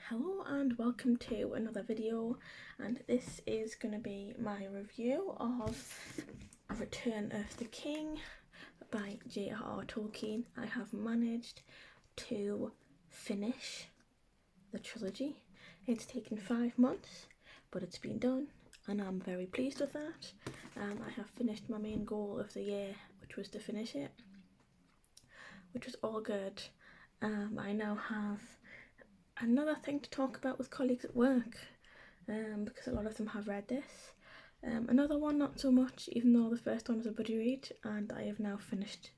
Hello and welcome to another video, and this is going to be my review of Return of the King by J.R.R. Tolkien. I have managed to finish the trilogy. It's taken 5 months, but it's been done and I'm very pleased with that. I have finished my main goal of the year, which was to finish it, which was all good. I now have another thing to talk about with colleagues at work, because a lot of them have read this. Another one not so much, even though the first one was a buddy read and I have now finished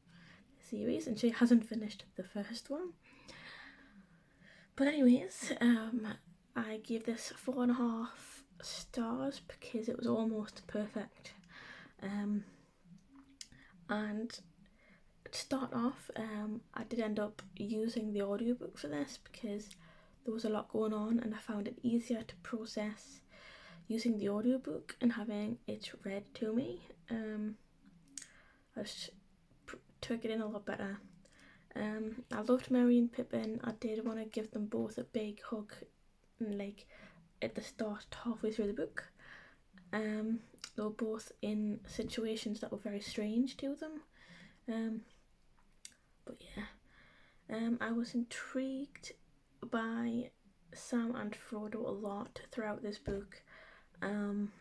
the series and she hasn't finished the first one. But anyways, I gave this 4.5 stars because it was almost perfect. And to start off, I did end up using the audiobook for this because there was a lot going on and I found it easier to process using the audiobook and having it read to me. I just took it in a lot better. I loved Merry and Pippin. I did want to give them both a big hug, like at the start, halfway through the book. They were both in situations that were very strange to them. But yeah, I was intrigued by Sam and Frodo a lot throughout this book, and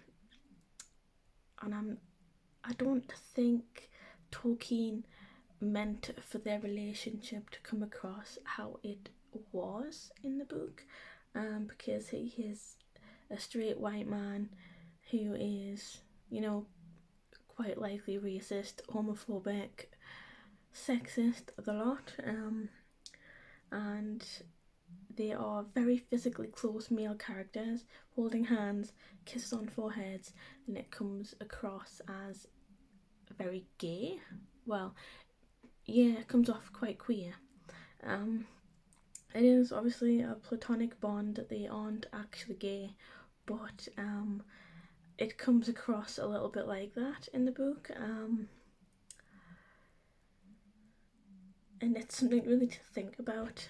I don't think Tolkien meant for their relationship to come across how it was in the book, because he is a straight white man who is, quite likely racist, homophobic, sexist, the lot, and they are very physically close male characters, holding hands, kisses on foreheads, and it comes across as very gay. Well, yeah, it comes off quite queer. It is obviously a platonic bond, they aren't actually gay, but it comes across a little bit like that in the book. And it's something really to think about,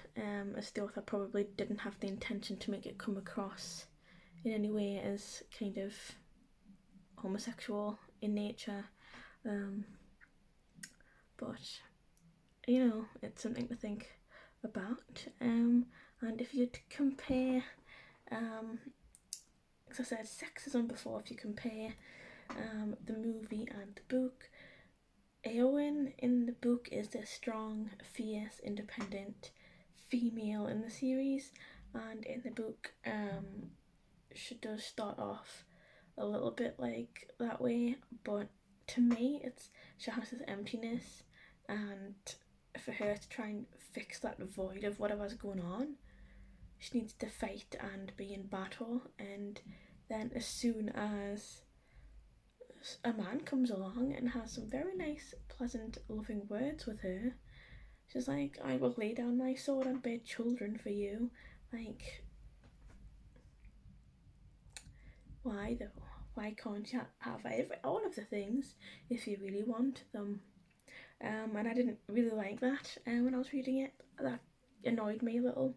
as the author probably didn't have the intention to make it come across in any way as kind of homosexual in nature, but it's something to think about. And if you'd compare, as I said, sexism before, if you compare the movie and the book, Eowyn in the book is the strong, fierce, independent female in the series, and in the book she does start off a little bit like that way, but to me she has this emptiness, and for her to try and fix that void of whatever's going on, she needs to fight and be in battle, and then as soon as a man comes along and has some very nice, pleasant, loving words with her, she's like, I will lay down my sword and bear children for you. Like, why though? Why can't you have all of the things if you really want them? And I didn't really like that when I was reading it. That annoyed me a little.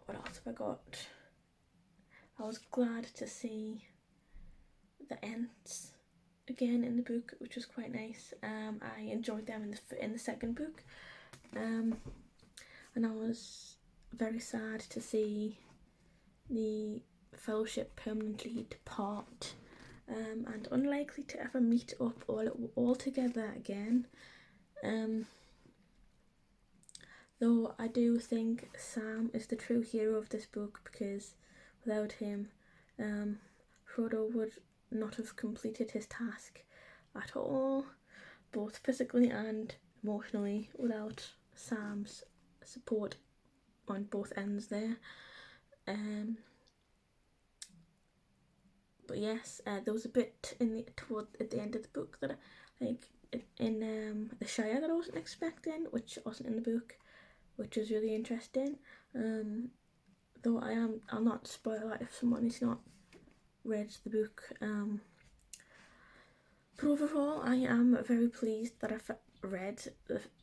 What else have I got? I was glad to see the Ents again in the book, which was quite nice. I enjoyed them in the second book, and I was very sad to see the Fellowship permanently depart, and unlikely to ever meet up all together again. Though I do think Sam is the true hero of this book, because without him, Frodo would not have completed his task at all, both physically and emotionally, without Sam's support on both ends there. But yes, there was a bit at the end of the book that in the Shire that I wasn't expecting, which wasn't in the book, which was really interesting. Though I'll not spoil that if someone has not read the book. But overall, I am very pleased that read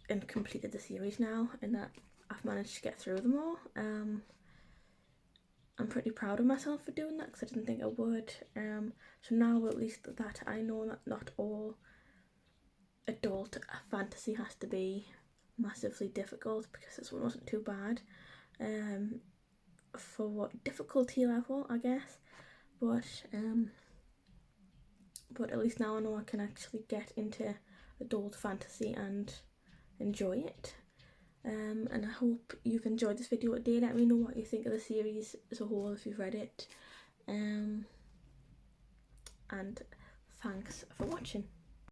and completed the series now, and that I've managed to get through them all. I'm pretty proud of myself for doing that because I didn't think I would. So now at least that I know that not all adult fantasy has to be massively difficult, because this one wasn't too bad. For what difficulty level, I guess, but at least now I know I can actually get into adult fantasy and enjoy it. And I hope you've enjoyed this video today. Let me know what you think of the series as a whole if you've read it. And thanks for watching.